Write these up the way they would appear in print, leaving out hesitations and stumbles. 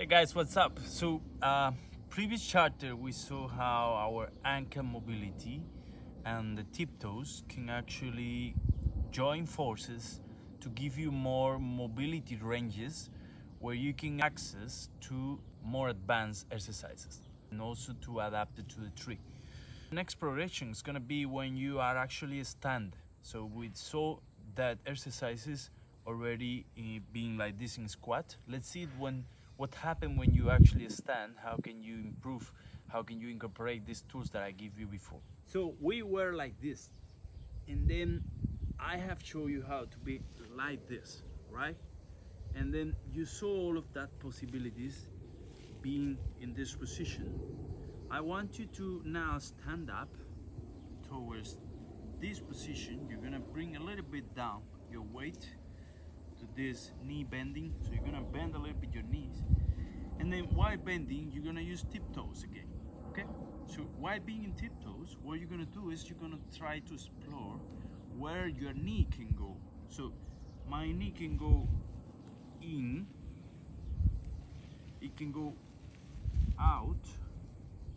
Hey guys, what's up? So, previous chapter we saw how our ankle mobility and the tiptoes can actually join forces to give you more mobility ranges where you can access to more advanced exercises and also to adapt it to the tree. Next progression is gonna be when you are actually a stand. So we saw that exercises already being like this in squat. Let's see what happened when you actually stand. How can you improve? How can you incorporate these tools that I gave you before? So we were like this, and then I have shown you how to be like this, right? And then you saw all of that possibilities being in this position. I want you to now stand up towards this position. You're gonna bring a little bit down your weight to this knee bending. So you're gonna bend a little bit your knees. And then while bending, you're gonna use tiptoes again, okay? So while being in tiptoes, what you're gonna do is you're gonna try to explore where your knee can go. So my knee can go in, it can go out,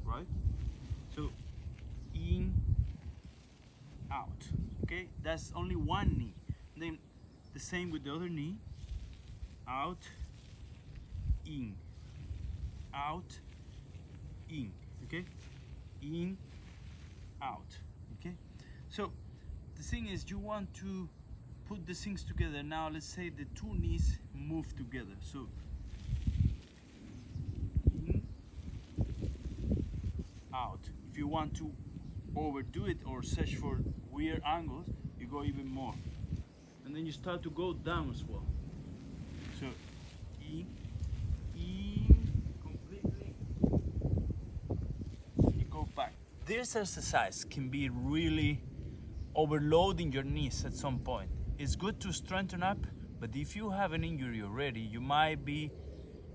right? So in, out, okay? That's only one knee. Then the same with the other knee, out, in, out, in, okay? In, out, okay? So the thing is, you want to put the things together. Now let's say the two knees move together. So in, out. If you want to overdo it or search for weird angles, you go even more. And then you start to go down as well. So in, completely, you go back. This exercise can be really overloading your knees at some point. It's good to strengthen up, but if you have an injury already, you might be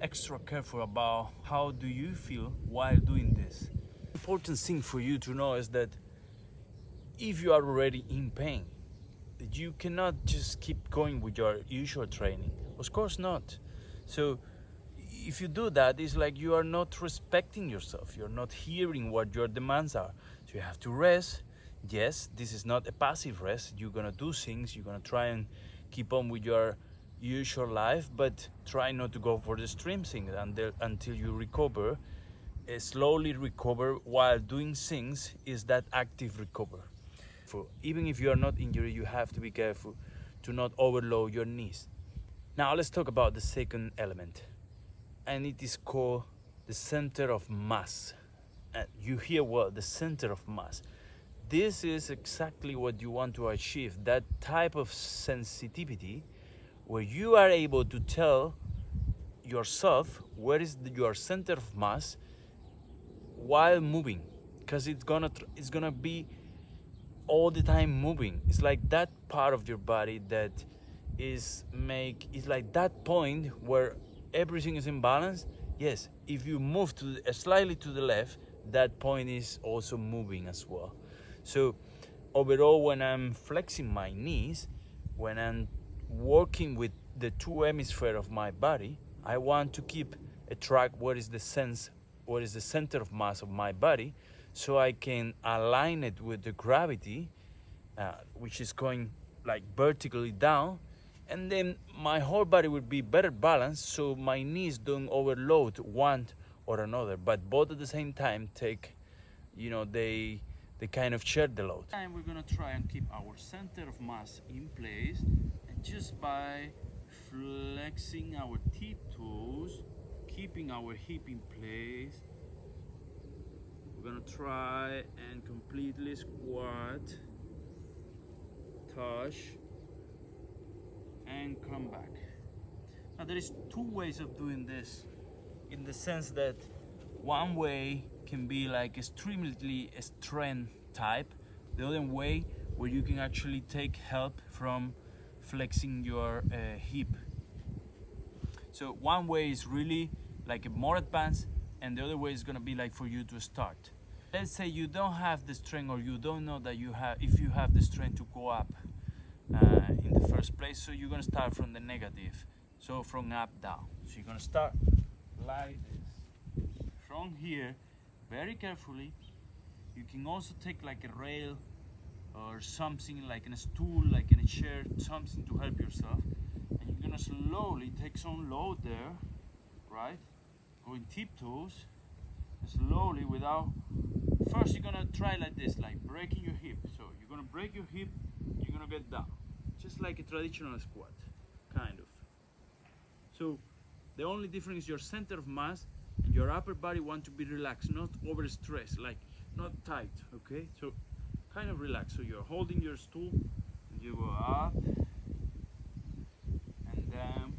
extra careful about how do you feel while doing this. Important thing for you to know is that if you are already in pain, you cannot just keep going with your usual training. Of course not. So if you do that, it's like you are not respecting yourself. You're not hearing what your demands are. So you have to rest. Yes, this is not a passive rest. You're gonna do things. You're gonna try and keep on with your usual life, but try not to go for the extreme things until you recover. Slowly recover while doing things is that active recover. Even if you are not injured, you have to be careful to not overload your knees. Now let's talk about the second element, and it is called the center of mass. You hear well, the center of mass. This is exactly what you want to achieve, that type of sensitivity where you are able to tell yourself where is your center of mass while moving, because it's gonna be all the time moving. It's like that part of your body that is like that point where everything is in balance. Yes, if you move slightly to the left, that point is also moving as well. So overall, when I'm flexing my knees, when I'm working with the two hemispheres of my body, I want to keep a track what is the center of mass of my body, so I can align it with the gravity, which is going like vertically down, and then my whole body will be better balanced, so my knees don't overload one or another, but both at the same time take, they kind of share the load. And we're gonna try and keep our center of mass in place, and just by flexing our tiptoes, keeping our hip in place, we're gonna try and completely squat, touch, and come back. Now there is two ways of doing this, in the sense that one way can be like extremely strength type, the other way where you can actually take help from flexing your hip. So one way is really like a more advanced, and the other way is gonna be like for you to start. Let's say you don't have the strength, or you don't know that if you have the strength to go up in the first place, so you're gonna start from the negative. So from up down. So you're gonna start like this. From here, very carefully. You can also take like a rail or something like in a stool, like in a chair, something to help yourself. And you're gonna slowly take some load there, right? Going tiptoes, slowly without, first you're gonna try like this, like breaking your hip. So you're gonna break your hip, you're gonna get down. Just like a traditional squat, kind of. So the only difference is your center of mass and your upper body want to be relaxed, not overstressed, like not tight, okay? So kind of relaxed. So you're holding your stool, and you go up and down,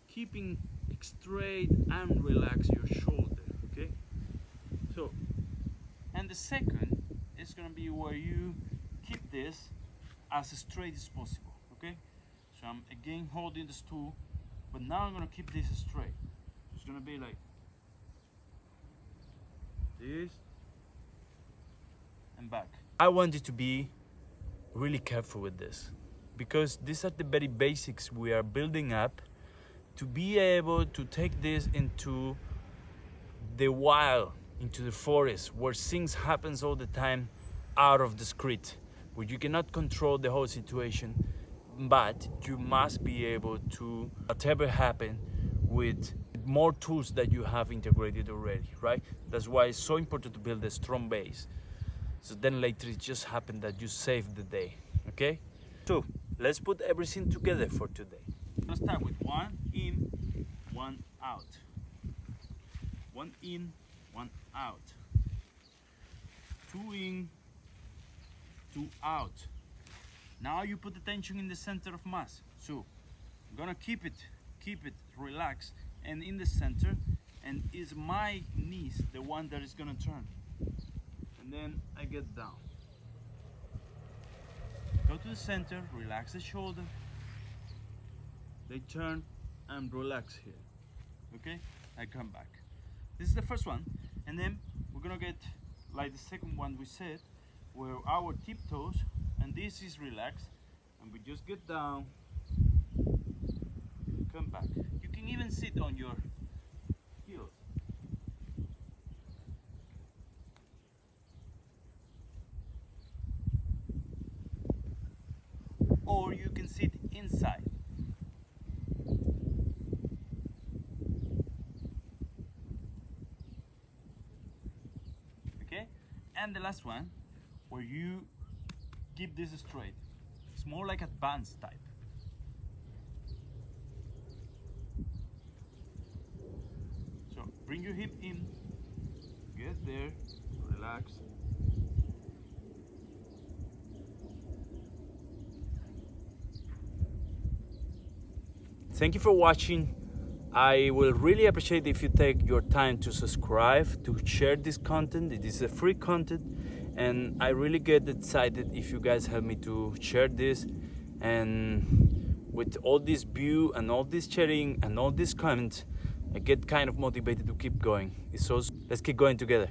keeping straight and relax your shoulder, okay? So, and the second is gonna be where you keep this as straight as possible, okay? So I'm again holding the stool, but now I'm gonna keep this straight. It's gonna be like this and back. I want you to be really careful with this, because these are the very basics we are building up to be able to take this into the wild, into the forest, where things happens all the time out of the script, where you cannot control the whole situation, but you must be able to, whatever happen, with more tools that you have integrated already, right? That's why it's so important to build a strong base. So then later it just happened that you saved the day, okay? So let's put everything together for today. Let's start with 1 in, 1 out. 1 in, 1 out. 2 in, 2 out. Now you put the tension in the center of mass. So I'm gonna keep it relaxed and in the center, and is my knees the one that is gonna turn. And then I get down. Go to the center, relax the shoulder. They turn and relax here. Okay? I come back. This is the first one. And then we're gonna get like the second one we said, where our tiptoes, and this is relaxed, and we just get down, come back. You can even sit on your heels. Or you can sit inside. Okay? And the last one, where you keep this straight. It's more like advanced type. So bring your hip in, get there, relax. Thank you for watching. I will really appreciate if you take your time to subscribe, to share this content. It is a free content, and I really get excited if you guys help me to share this. And with all this view and all this sharing and all these comments, I get kind of motivated to keep going. So let's keep going together.